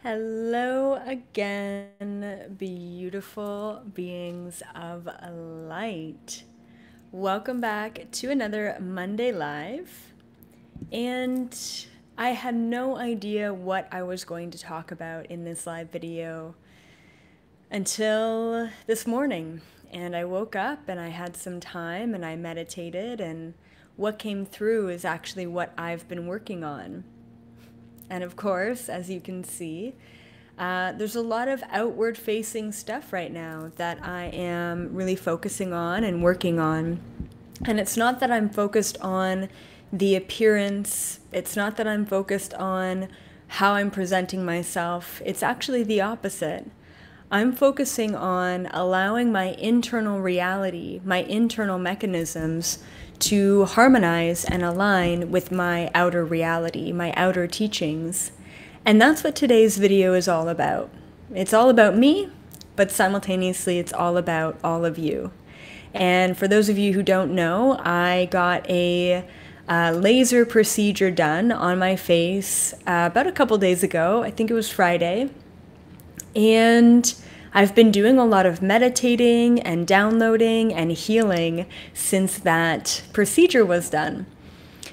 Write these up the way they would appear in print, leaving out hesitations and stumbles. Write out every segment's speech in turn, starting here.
Hello again, beautiful beings of light. Welcome back to another Monday Live. And I had no idea what I was going to talk about in this live video until this morning. And I woke up and I had some time and I meditated, and what came through is actually what I've been working on. And of course, as you can see, there's a lot of outward facing stuff right now that I am really focusing on and working on. And it's not that I'm focused on the appearance, it's not that I'm focused on how I'm presenting myself. It's actually the opposite. I'm focusing on allowing my internal reality, my internal mechanisms to harmonize and align with my outer reality, my outer teachings. And that's what today's video is all about. It's all about me, but simultaneously it's all about all of you. And for those of you who don't know, I got a laser procedure done on my face about a couple days ago. I think it was Friday. And I've been doing a lot of meditating and downloading and healing since that procedure was done.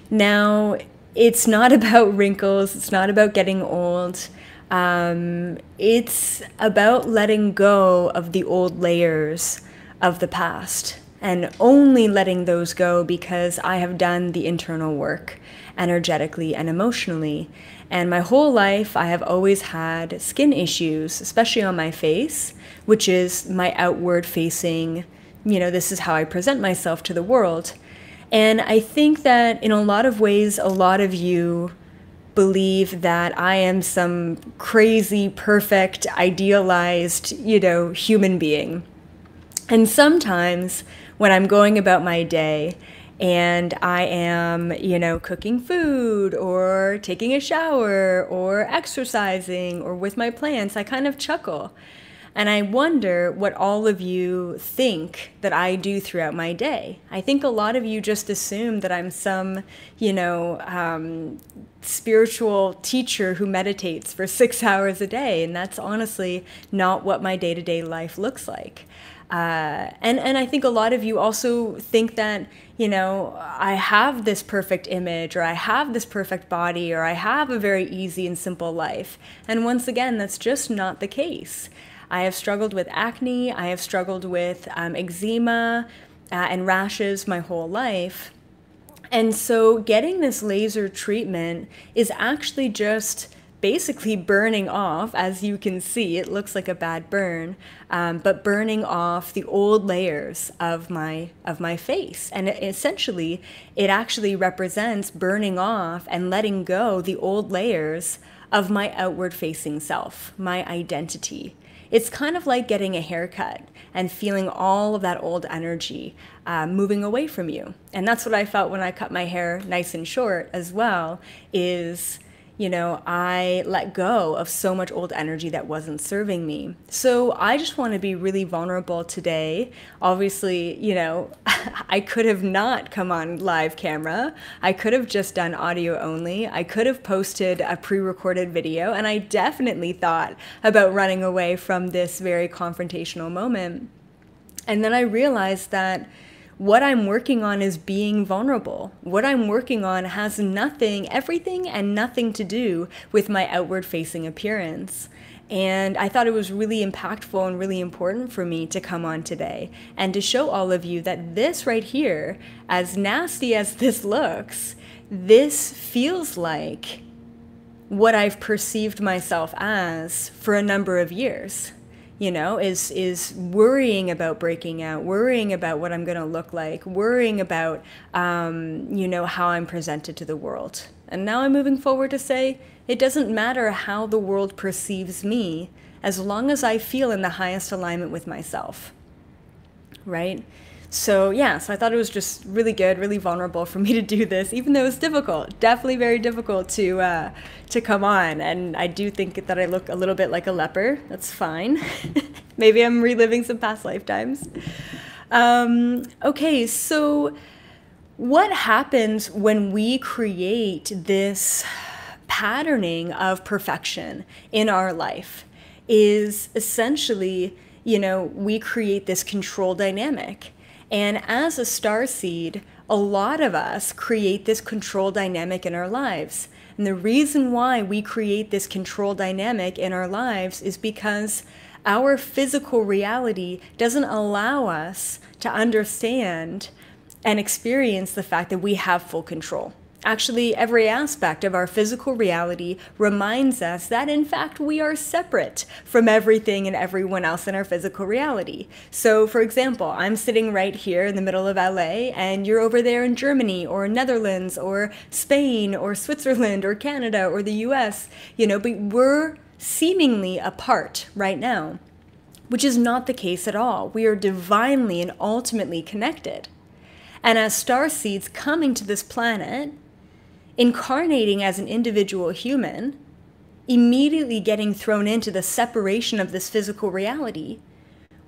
Now, it's not about wrinkles, it's not about getting old. It's about letting go of the old layers of the past and only letting those go because I have done the internal work energetically and emotionally. And my whole life, I have always had skin issues, especially on my face, which is my outward facing, this is how I present myself to the world. And I think that in a lot of ways, a lot of you believe that I am some crazy, perfect, idealized, human being. And sometimes when I'm going about my day and I am, cooking food or taking a shower or exercising or with my plants, I kind of chuckle. And I wonder what all of you think that I do throughout my day. I think a lot of you just assume that I'm some, spiritual teacher who meditates for 6 hours a day. And that's honestly not what my day-to-day life looks like. And I think a lot of you also think that, I have this perfect image, or I have this perfect body, or I have a very easy and simple life. And once again, that's just not the case. I have struggled with acne, I have struggled with eczema and rashes my whole life. And so getting this laser treatment is actually just basically burning off, as you can see, it looks like a bad burn, but burning off the old layers of my face. And essentially, it actually represents burning off and letting go the old layers of my outward facing self, my identity. It's kind of like getting a haircut and feeling all of that old energy moving away from you. And that's what I felt when I cut my hair nice and short as well, is I let go of so much old energy that wasn't serving me. So I just want to be really vulnerable today. Obviously, I could have not come on live camera. I could have just done audio only. I could have posted a pre-recorded video, and I definitely thought about running away from this very confrontational moment. And then I realized that what I'm working on is being vulnerable. What I'm working on has everything and nothing to do with my outward facing appearance. And I thought it was really impactful and really important for me to come on today and to show all of you that this right here, as nasty as this looks, this feels like what I've perceived myself as for a number of years. Is worrying about breaking out, worrying about what I'm going to look like, worrying about, how I'm presented to the world. And now I'm moving forward to say, it doesn't matter how the world perceives me, as long as I feel in the highest alignment with myself, right? So yeah, so I thought it was just really good, really vulnerable for me to do this, even though it's difficult, definitely very difficult to come on. And I do think that I look a little bit like a leper. That's fine. Maybe I'm reliving some past lifetimes. Okay, so what happens when we create this patterning of perfection in our life is essentially, we create this control dynamic. And as a starseed, a lot of us create this control dynamic in our lives. And the reason why we create this control dynamic in our lives is because our physical reality doesn't allow us to understand and experience the fact that we have full control. Actually, every aspect of our physical reality reminds us that, in fact, we are separate from everything and everyone else in our physical reality. So, for example, I'm sitting right here in the middle of LA, and you're over there in Germany or Netherlands or Spain or Switzerland or Canada or the US, but we're seemingly apart right now, which is not the case at all. We are divinely and ultimately connected. And as starseeds coming to this planet, incarnating as an individual human, immediately getting thrown into the separation of this physical reality,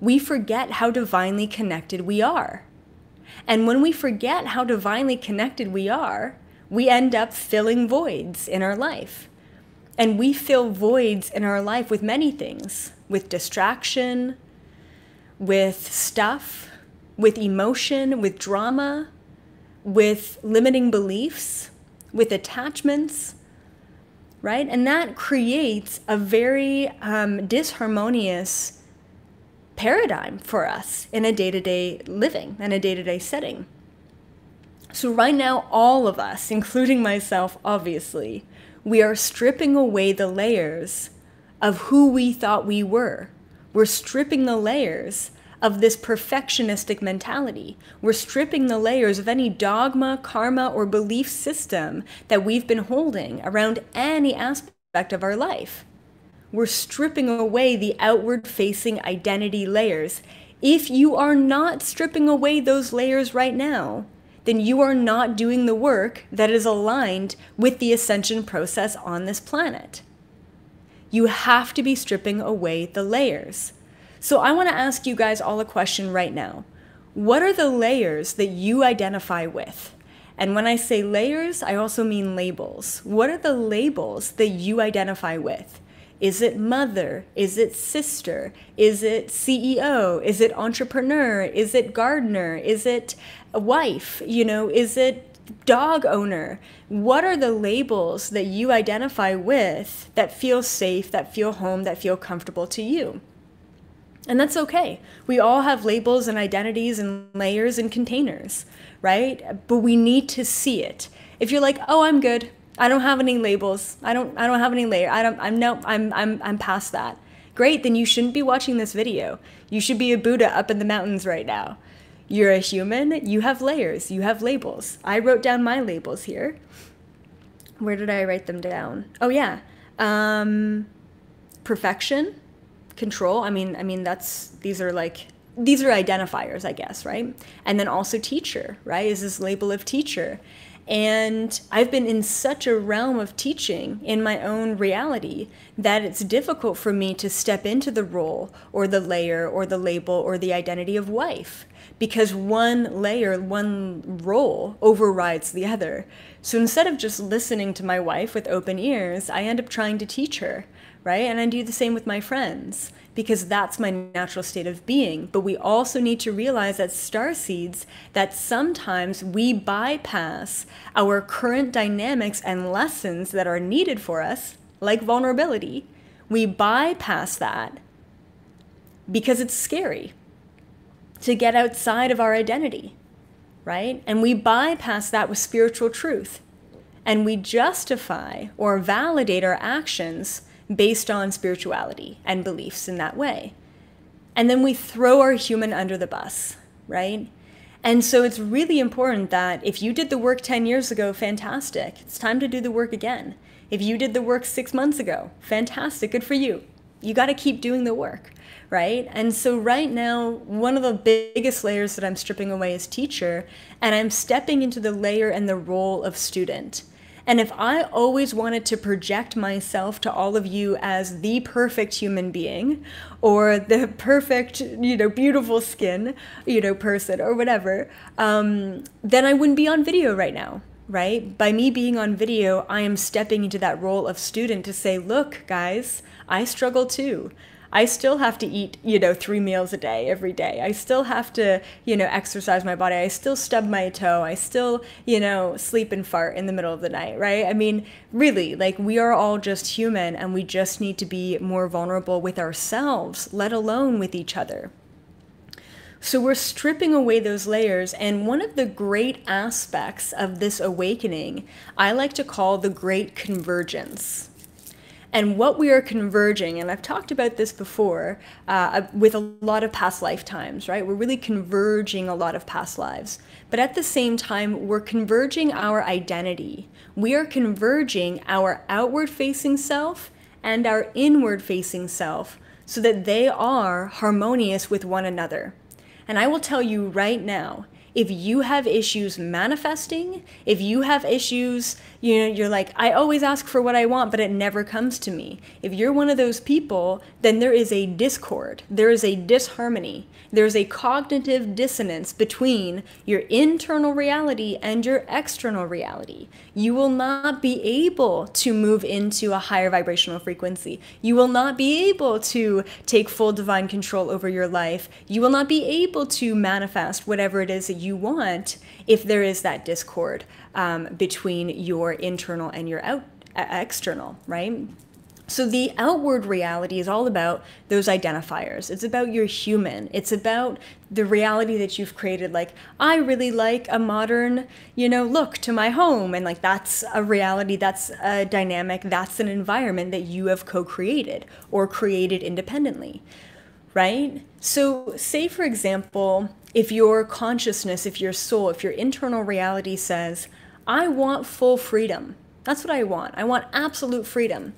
we forget how divinely connected we are. And when we forget how divinely connected we are, we end up filling voids in our life. And we fill voids in our life with many things, with distraction, with stuff, with emotion, with drama, with limiting beliefs, with attachments, right? And that creates a very disharmonious paradigm for us in a day-to-day living, in a day-to-day setting. So right now, all of us, including myself, obviously, we are stripping away the layers of who we thought we were. We're stripping the layers of this perfectionistic mentality. We're stripping the layers of any dogma, karma, or belief system that we've been holding around any aspect of our life. We're stripping away the outward-facing identity layers. If you are not stripping away those layers right now, then you are not doing the work that is aligned with the ascension process on this planet. You have to be stripping away the layers. So I want to ask you guys all a question right now. What are the layers that you identify with? And when I say layers, I also mean labels. What are the labels that you identify with? Is it mother? Is it sister? Is it CEO? Is it entrepreneur? Is it gardener? Is it a wife? Is it dog owner? What are the labels that you identify with that feel safe, that feel home, that feel comfortable to you? And that's okay. We all have labels and identities and layers and containers, right? But we need to see it. If you're like, oh, I'm good. I don't have any labels. I don't have any layer. I'm past that. Great, then you shouldn't be watching this video. You should be a Buddha up in the mountains right now. You're a human, you have layers, you have labels. I wrote down my labels here. Where did I write them down? Oh yeah. Perfection. Control, these are identifiers, I guess, right? And then also teacher, right? Is this label of teacher. And I've been in such a realm of teaching in my own reality that it's difficult for me to step into the role or the layer or the label or the identity of wife, because one layer, one role overrides the other. So instead of just listening to my wife with open ears, I end up trying to teach her, right? And I do the same with my friends, because that's my natural state of being. But we also need to realize as starseeds that sometimes we bypass our current dynamics and lessons that are needed for us, like vulnerability. We bypass that because it's scary to get outside of our identity, right? And we bypass that with spiritual truth. And we justify or validate our actions based on spirituality and beliefs in that way. And then we throw our human under the bus, right? And so it's really important that if you did the work 10 years ago, fantastic. It's time to do the work again. If you did the work 6 months ago, fantastic, good for you. You got to keep doing the work, right? And so right now, one of the biggest layers that I'm stripping away is teacher, and I'm stepping into the layer and the role of student. And if I always wanted to project myself to all of you as the perfect human being or the perfect, beautiful skin, person or whatever, then I wouldn't be on video right now, right? By me being on video, I am stepping into that role of student to say, look, guys, I struggle too. I still have to eat, 3 meals a day, every day. I still have to, exercise my body. I still stub my toe. I still, sleep and fart in the middle of the night, right? I mean, really, like, we are all just human, and we just need to be more vulnerable with ourselves, let alone with each other. So we're stripping away those layers, and one of the great aspects of this awakening, I like to call the great convergence. And what we are converging, and I've talked about this before with a lot of past lifetimes, right? We're really converging a lot of past lives. But at the same time, we're converging our identity. We are converging our outward-facing self and our inward-facing self so that they are harmonious with one another. And I will tell you right now, if you have issues manifesting, if you have issues, you're like, I always ask for what I want, but it never comes to me. If you're one of those people, then there is a discord. There is a disharmony. There's a cognitive dissonance between your internal reality and your external reality. You will not be able to move into a higher vibrational frequency. You will not be able to take full divine control over your life. You will not be able to manifest whatever it is that you want if there is that discord between your internal and your external, right? So the outward reality is all about those identifiers. It's about your human. It's about the reality that you've created. Like, I really like a modern, look to my home. And like, that's a reality, that's a dynamic, that's an environment that you have co-created or created independently, right? So say, for example, if your consciousness, if your soul, if your internal reality says, I want full freedom. That's what I want. I want absolute freedom.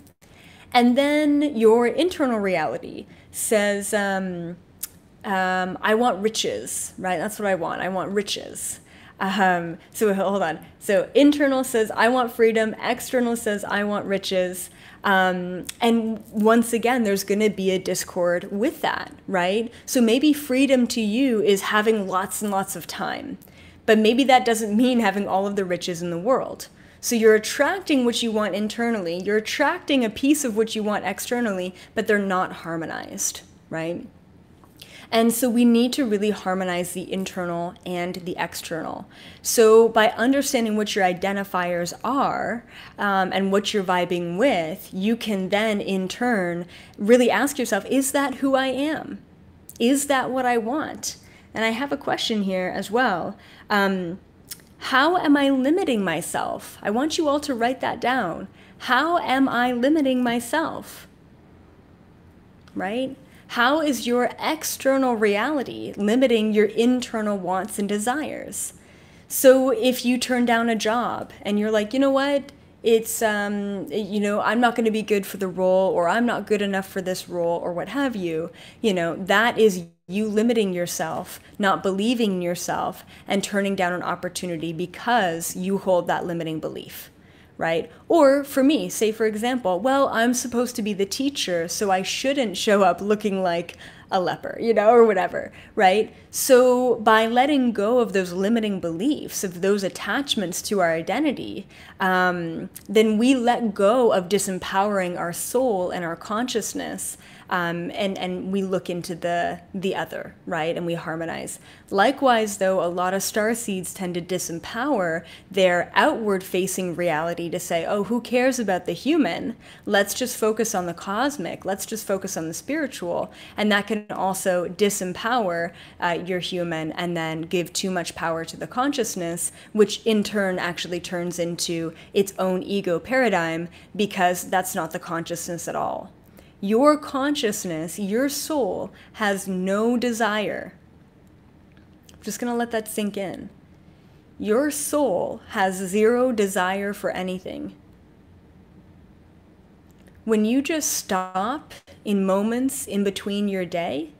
And then your internal reality says, I want riches, right? That's what I want. I want riches. So hold on. So internal says, I want freedom. External says, I want riches. And once again, there's going to be a discord with that, right? So maybe freedom to you is having lots and lots of time. But maybe that doesn't mean having all of the riches in the world. So you're attracting what you want internally, you're attracting a piece of what you want externally, but they're not harmonized, right? And so we need to really harmonize the internal and the external. So by understanding what your identifiers are and what you're vibing with, you can then in turn really ask yourself, is that who I am? Is that what I want? And I have a question here as well. How am I limiting myself? I want you all to write that down. How am I limiting myself? Right? How is your external reality limiting your internal wants and desires? So if you turn down a job and you're like, you know what? It's, I'm not going to be good for the role, or I'm not good enough for this role, or what have you, that is you limiting yourself, not believing in yourself, and turning down an opportunity because you hold that limiting belief, right? Or for me, say for example, well, I'm supposed to be the teacher, so I shouldn't show up looking like a leper, or whatever, right? So by letting go of those limiting beliefs, of those attachments to our identity, then we let go of disempowering our soul and our consciousness, and we look into the other, right? And we harmonize. Likewise, though, a lot of starseeds tend to disempower their outward-facing reality to say, oh, who cares about the human? Let's just focus on the cosmic. Let's just focus on the spiritual. And that can also disempower your human and then give too much power to the consciousness, which in turn actually turns into its own ego paradigm, because that's not the consciousness at all. Your consciousness, your soul, has no desire. I'm just going to let that sink in. Your soul has zero desire for anything. When you just stop in moments in between your day,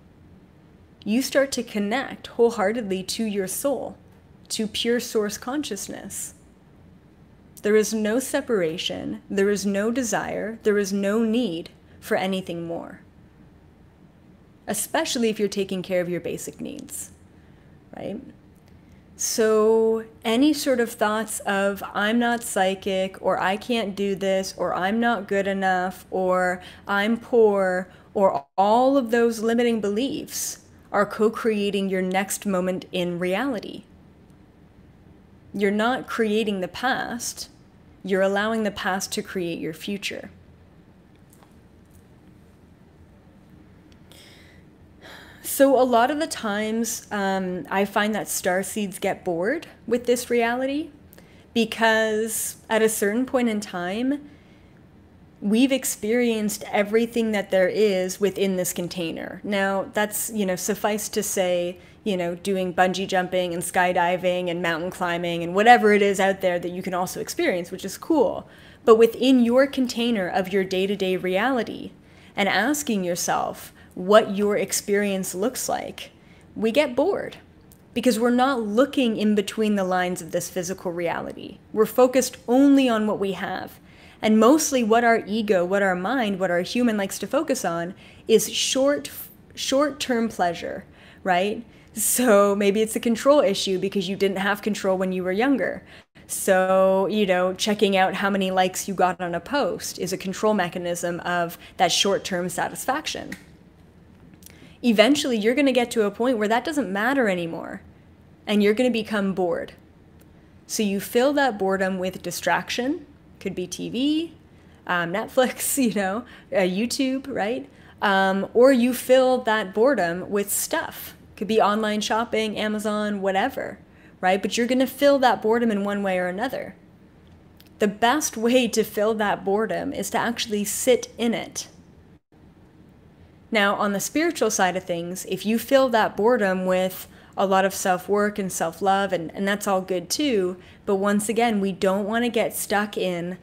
you start to connect wholeheartedly to your soul, to pure source consciousness. There is no separation, there is no desire, there is no need for anything more, especially if you're taking care of your basic needs, right? So any sort of thoughts of I'm not psychic, or I can't do this, or I'm not good enough, or I'm poor, or all of those limiting beliefs are co-creating your next moment in reality. You're not creating the past, you're allowing the past to create your future. So a lot of the times, I find that starseeds get bored with this reality because at a certain point in time, we've experienced everything that there is within this container. Now, that's, suffice to say, doing bungee jumping and skydiving and mountain climbing and whatever it is out there that you can also experience, which is cool. But within your container of your day-to-day reality, and asking yourself what your experience looks like, we get bored because we're not looking in between the lines of this physical reality. We're focused only on what we have. And mostly what our ego, what our mind, what our human likes to focus on is short-term pleasure, right? So maybe it's a control issue because you didn't have control when you were younger. So, checking out how many likes you got on a post is a control mechanism of that short-term satisfaction. Eventually, you're going to get to a point where that doesn't matter anymore, and you're going to become bored. So you fill that boredom with distraction. Could be TV, Netflix, YouTube, right? Or you fill that boredom with stuff. Could be online shopping, Amazon, whatever, right? But you're going to fill that boredom in one way or another. The best way to fill that boredom is to actually sit in it. Now, on the spiritual side of things, if you fill that boredom with a lot of self-work and self-love, and that's all good too, but once again, we don't want to get stuck in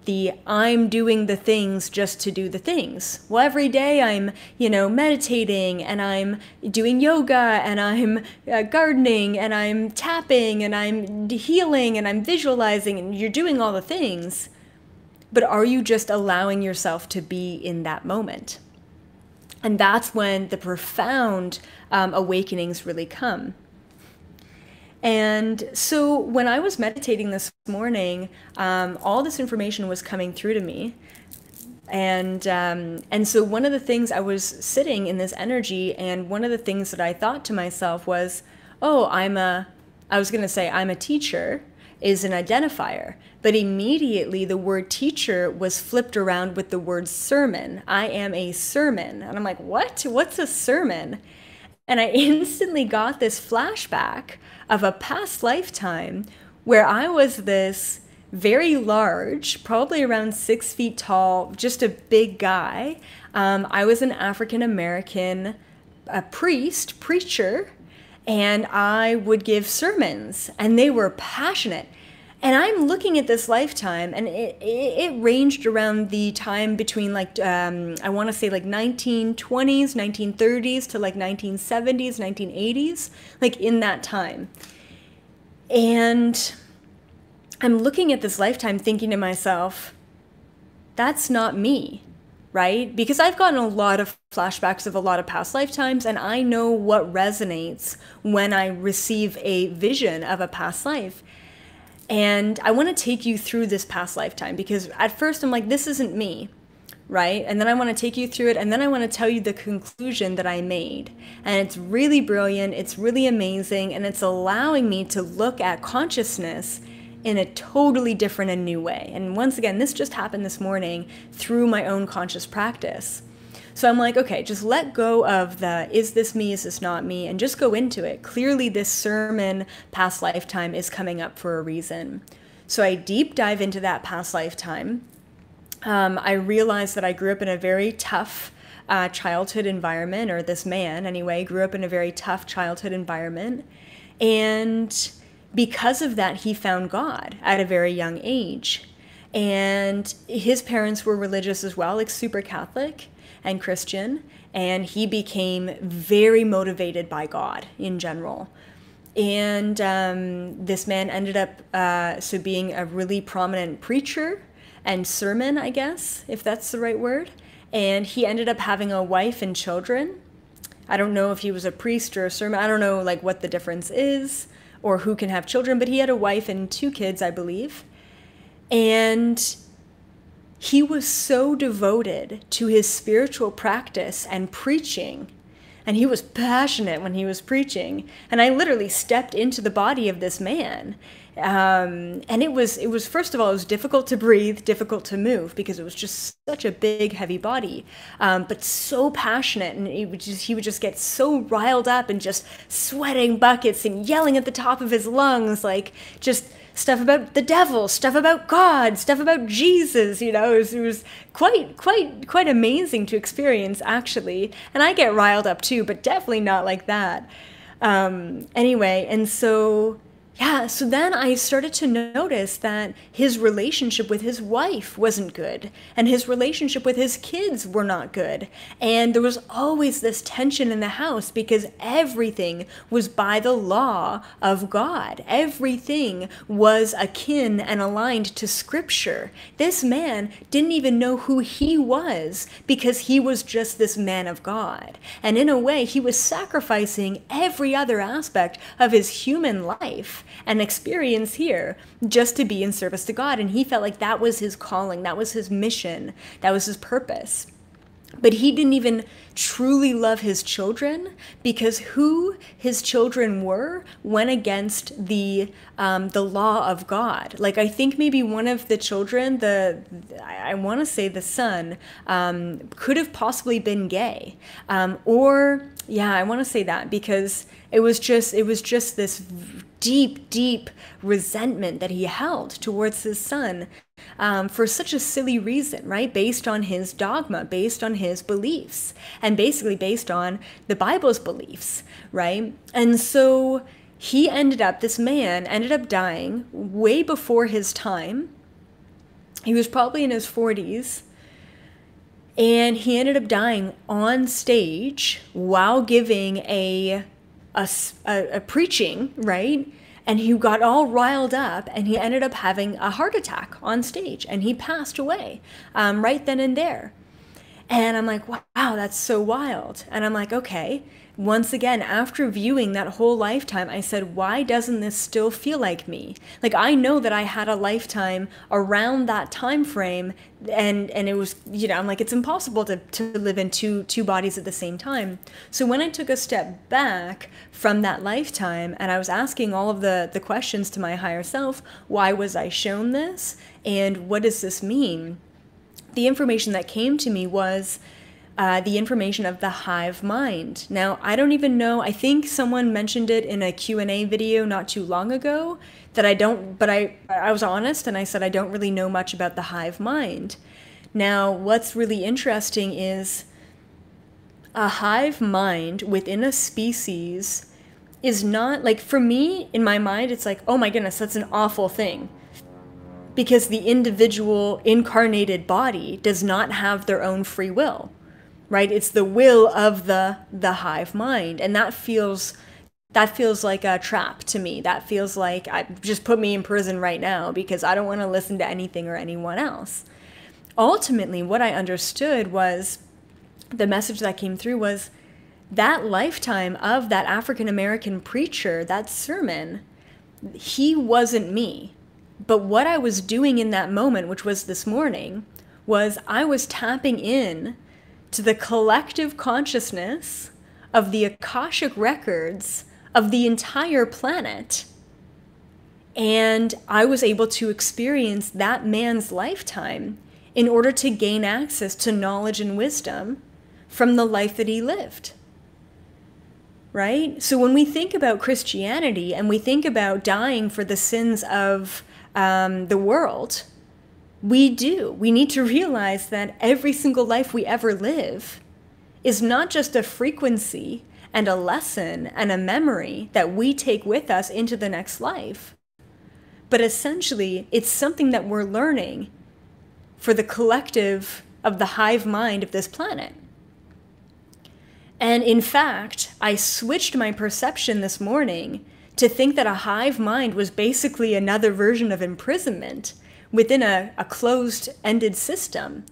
the I'm doing the things just to do the things. Well, every day I'm, meditating, and I'm doing yoga, and I'm gardening, and I'm tapping, and I'm healing, and I'm visualizing, and you're doing all the things. But are you just allowing yourself to be in that moment? And that's when the profound awakenings really come. And so when I was meditating this morning, all this information was coming through to me. And so one of the things, I was sitting in this energy, and one of the things that I thought to myself was, oh, I'm a teacher is an identifier. But immediately the word teacher was flipped around with the word sermon. I am a sermon. And I'm like, what? What's a sermon? And I instantly got this flashback of a past lifetime where I was this very large, probably around 6 feet tall, just a big guy. I was an African-American preacher, and I would give sermons, and they were passionate. And I'm looking at this lifetime, and it ranged around the time between I want to say 1920s, 1930s to 1970s, 1980s, in that time. And I'm looking at this lifetime thinking to myself, that's not me, right? Because I've gotten a lot of flashbacks of a lot of past lifetimes, and I know what resonates when I receive a vision of a past life. And I want to take you through this past lifetime because at first I'm like, this isn't me, right? And then I want to take you through it, and then I want to tell you the conclusion that I made. And it's really brilliant, it's really amazing, and it's allowing me to look at consciousness in a totally different and new way. And once again, this just happened this morning through my own conscious practice. So I'm like, okay, just let go of the, is this me, is this not me, and just go into it. Clearly this sermon past lifetime is coming up for a reason. So I deep dive into that past lifetime. I realized that I grew up in a very tough childhood environment, or this man anyway, grew up in a very tough childhood environment. And because of that, he found God at a very young age. And his parents were religious as well, super Catholic and Christian, and he became very motivated by God in general. And this man ended up being a really prominent preacher and sermon, I guess, if that's the right word. And he ended up having a wife and children. I don't know if he was a priest or a sermon. I don't know what the difference is, or who can have children, but he had a wife and 2 kids, I believe. And he was so devoted to his spiritual practice and preaching, and he was passionate when he was preaching. And I literally stepped into the body of this man. And it was, first of all, it was difficult to breathe, difficult to move, because it was just such a big, heavy body, but so passionate. And he would just get so riled up and just sweating buckets and yelling at the top of his lungs, like just stuff about the devil, stuff about God, stuff about Jesus. You know, it was quite amazing to experience, actually. And I get riled up too, but definitely not like that. Anyway, and so yeah, so then I started to notice that his relationship with his wife wasn't good, and his relationship with his kids were not good. And there was always this tension in the house because everything was by the law of God. Everything was akin and aligned to Scripture. This man didn't even know who he was because he was just this man of God. And in a way, he was sacrificing every other aspect of his human life and experience here just to be in service to God. And he felt like that was his calling, that was his mission, that was his purpose. But he didn't even truly love his children because who his children were went against the law of God. Like, I think maybe one of the children, I want to say the son, could have possibly been gay, or yeah, I want to say that because it was just this deep resentment that he held towards his son, for such a silly reason, right? Based on his dogma, based on his beliefs, and basically based on the Bible's beliefs, right? And so this man ended up dying way before his time. He was probably in his 40s. And he ended up dying on stage while giving a preaching, right? And he got all riled up, and he ended up having a heart attack on stage, and he passed away right then and there. And I'm like, wow, that's so wild. And I'm like, okay. Once again, after viewing that whole lifetime, I said, why doesn't this still feel like me? Like, I know that I had a lifetime around that time frame, and it was, you know, I'm like, it's impossible to live in two bodies at the same time. So when I took a step back from that lifetime and I was asking all of the questions to my higher self, why was I shown this? And what does this mean? The information that came to me was the information of the hive mind. Now, I don't even know, I think someone mentioned it in a Q&A video not too long ago, but I was honest and I said I don't really know much about the hive mind. Now, what's really interesting is a hive mind within a species is not, like, for me, in my mind, it's like, oh my goodness, that's an awful thing. Because the individual incarnated body does not have their own free will. Right? It's the will of the hive mind. And that feels like a trap to me. That feels like, just put me in prison right now because I don't want to listen to anything or anyone else. Ultimately, what I understood was, the message that came through was, that lifetime of that African American preacher, that sermon, he wasn't me. But what I was doing in that moment, which was this morning, was I was tapping in to the collective consciousness of the Akashic records of the entire planet. And I was able to experience that man's lifetime in order to gain access to knowledge and wisdom from the life that he lived. Right? So when we think about Christianity and we think about dying for the sins of the world, we need to realize that every single life we ever live is not just a frequency and a lesson and a memory that we take with us into the next life, but essentially it's something that we're learning for the collective of the hive mind of this planet. And in fact, I switched my perception this morning to think that a hive mind was basically another version of imprisonment within a closed-ended system.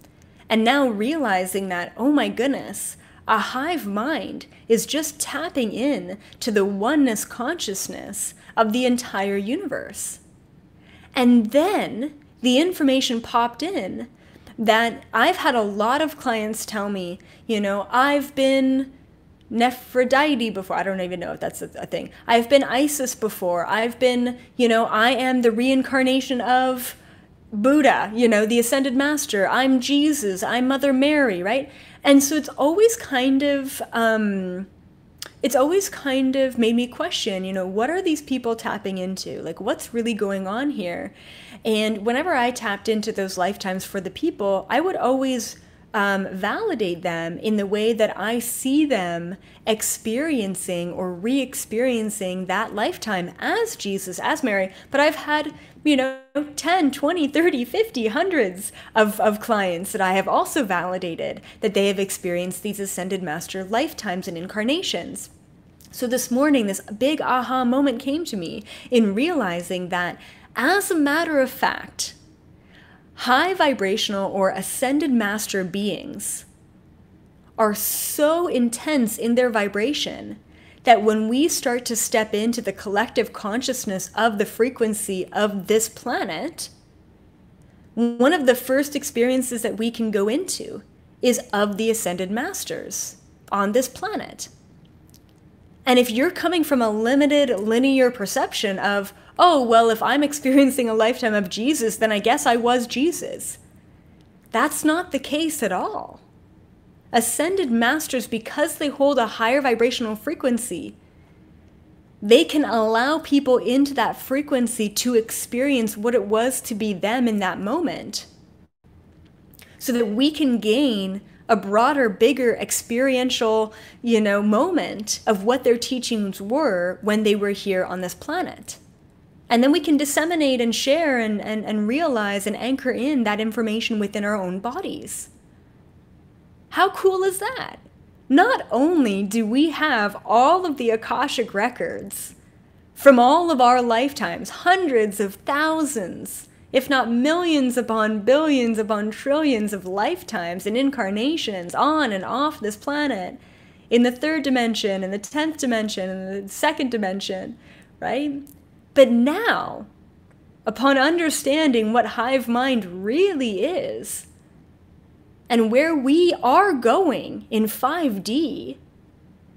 And now realizing that, oh my goodness, A hive mind is just tapping in to the oneness consciousness of the entire universe. And then the information popped in that I've had a lot of clients tell me, I've been Nephrodite before. I don't even know if that's a thing. I've been Isis before. I've been, I am the reincarnation of Buddha, the Ascended Master. I'm Jesus. I'm Mother Mary, right? And so it's always kind of made me question, what are these people tapping into? Like, what's really going on here? And whenever I tapped into those lifetimes for the people, I would always validate them in the way that I see them experiencing or re-experiencing that lifetime as Jesus, as Mary. But I've had, 10, 20, 30, 50, hundreds of clients that I have also validated that they have experienced these Ascended Master lifetimes and incarnations. So this morning, this big aha moment came to me in realizing that, as a matter of fact, high vibrational or Ascended Master beings are so intense in their vibration that when we start to step into the collective consciousness of the frequency of this planet, one of the first experiences that we can go into is of the Ascended Masters on this planet. And if you're coming from a limited linear perception of, oh, well, if I'm experiencing a lifetime of Jesus, then I guess I was Jesus. That's not the case at all. Ascended Masters, because they hold a higher vibrational frequency, they can allow people into that frequency to experience what it was to be them in that moment, so that we can gain a broader, bigger experiential, moment of what their teachings were when they were here on this planet. And then we can disseminate and share and realize and anchor in that information within our own bodies. How cool is that? Not only do we have all of the Akashic records from all of our lifetimes, hundreds of thousands, if not millions upon billions upon trillions of lifetimes and incarnations on and off this planet, in the 3rd dimension, in the 10th dimension, in the 2nd dimension, right? But now, upon understanding what hive mind really is, and where we are going in 5D,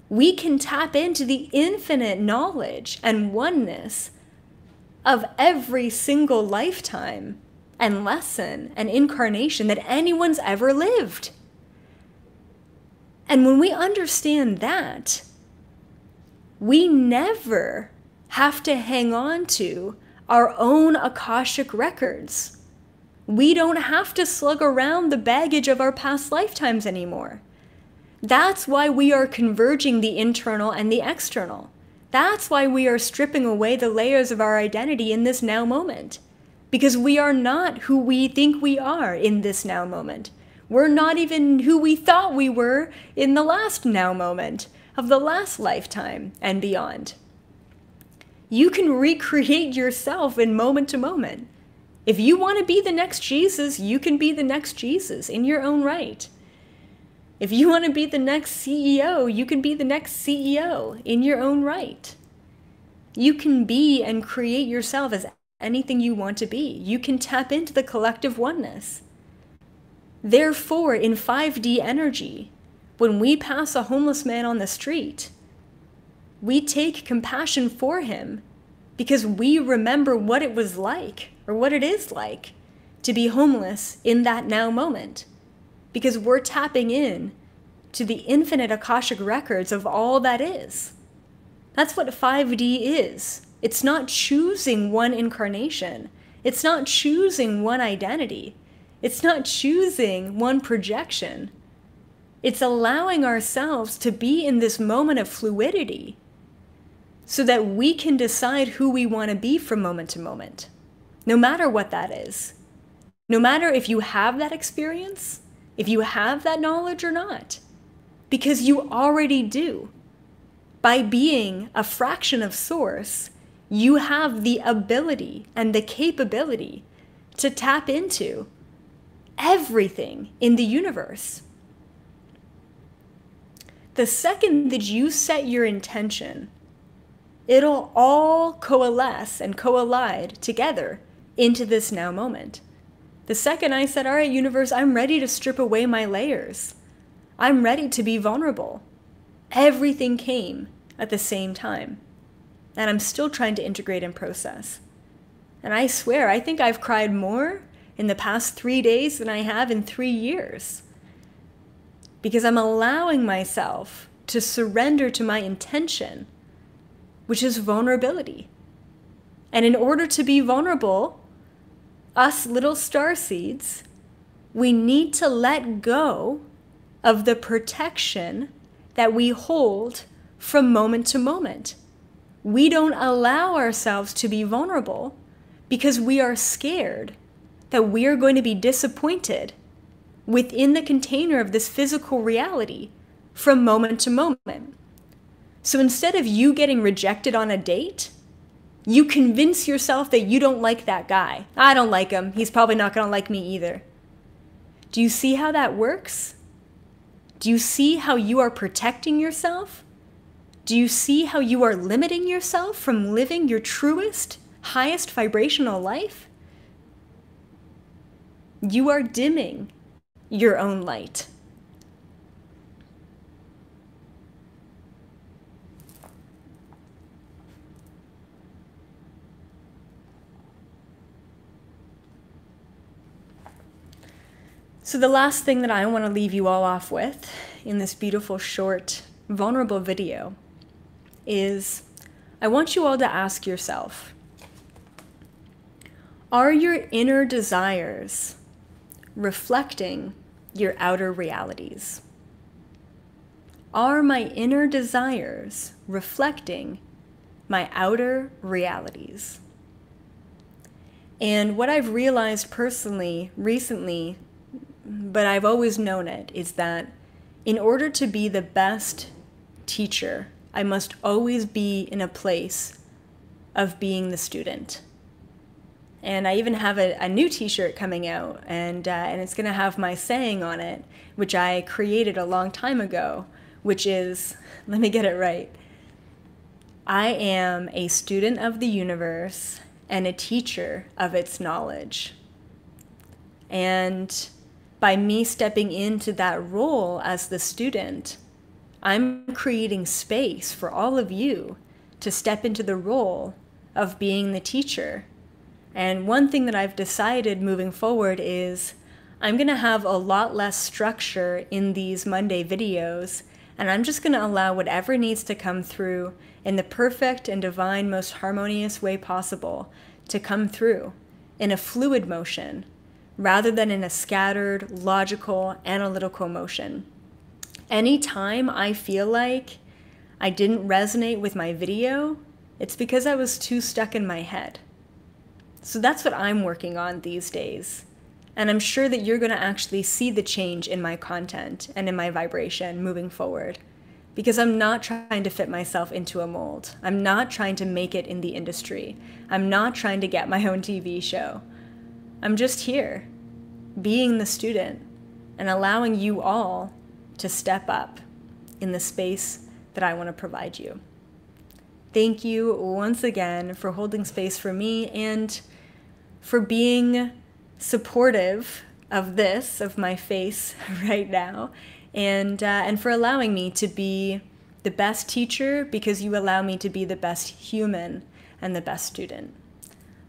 we can tap into the infinite knowledge and oneness of every single lifetime and lesson and incarnation that anyone's ever lived. And when we understand that, we never have to hang on to our own Akashic records. We don't have to slug around the baggage of our past lifetimes anymore. That's why we are converging the internal and the external. That's why we are stripping away the layers of our identity in this now moment. Because we are not who we think we are in this now moment. We're not even who we thought we were in the last now moment of the last lifetime and beyond. You can recreate yourself in moment to moment. If you want to be the next Jesus, you can be the next Jesus in your own right. If you want to be the next CEO, you can be the next CEO in your own right. You can be and create yourself as anything you want to be. You can tap into the collective oneness. Therefore, in 5D energy, when we pass a homeless man on the street, we take compassion for him because we remember what it was like, or what it is like, to be homeless in that now moment. Because we're tapping in to the infinite Akashic records of all that is. That's what 5D is. It's not choosing one incarnation. It's not choosing one identity. It's not choosing one projection. It's allowing ourselves to be in this moment of fluidity so that we can decide who we want to be from moment to moment, no matter what that is. No matter if you have that experience, if you have that knowledge or not, because you already do. By being a fraction of Source, you have the ability and the capability to tap into everything in the universe. the second that you set your intention, it'll all coalesce and collide together into this now moment. The second I said, all right, universe, I'm ready to strip away my layers. I'm ready to be vulnerable. Everything came at the same time. And I'm still trying to integrate and process. And I swear, I think I've cried more in the past 3 days than I have in 3 years. Because I'm allowing myself to surrender to my intention, which is vulnerability. And in order to be vulnerable, us little starseeds, we need to let go of the protection that we hold from moment to moment. We don't allow ourselves to be vulnerable because we are scared that we are going to be disappointed within the container of this physical reality from moment to moment. So instead of you getting rejected on a date, you convince yourself that you don't like that guy. I don't like him. He's probably not going to like me either. Do you see how that works? Do you see how you are protecting yourself? Do you see how you are limiting yourself from living your truest, highest vibrational life? You are dimming your own light. So the last thing that I want to leave you all off with in this beautiful, short, vulnerable video is I want you all to ask yourself, are your inner desires reflecting your outer realities? Are my inner desires reflecting my outer realities? And what I've realized personally recently, but I've always known it, is that in order to be the best teacher, I must always be in a place of being the student. And I even have a new t-shirt coming out, and it's going to have my saying on it, which I created a long time ago, which is, let me get it right, I am a student of the universe and a teacher of its knowledge. And by me stepping into that role as the student, I'm creating space for all of you to step into the role of being the teacher. And one thing that I've decided moving forward is I'm going to have a lot less structure in these Monday videos, and I'm just going to allow whatever needs to come through in the perfect and divine, most harmonious way possible to come through in a fluid motion, rather than in a scattered, logical, analytical motion. Anytime I feel like I didn't resonate with my video, it's because I was too stuck in my head. So that's what I'm working on these days. And I'm sure that you're going to actually see the change in my content and in my vibration moving forward. Because I'm not trying to fit myself into a mold. I'm not trying to make it in the industry. I'm not trying to get my own TV show. I'm just here, being the student and allowing you all to step up in the space that I want to provide you. Thank you once again for holding space for me and for being supportive of this, of my face right now, and for allowing me to be the best teacher because you allow me to be the best human and the best student.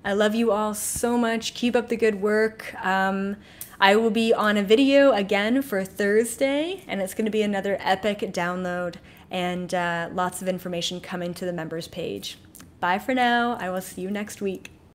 I love you all so much. Keep up the good work. I will be on a video again for Thursday, and it's going to be another epic download and lots of information coming to the members page. Bye for now. I will see you next week.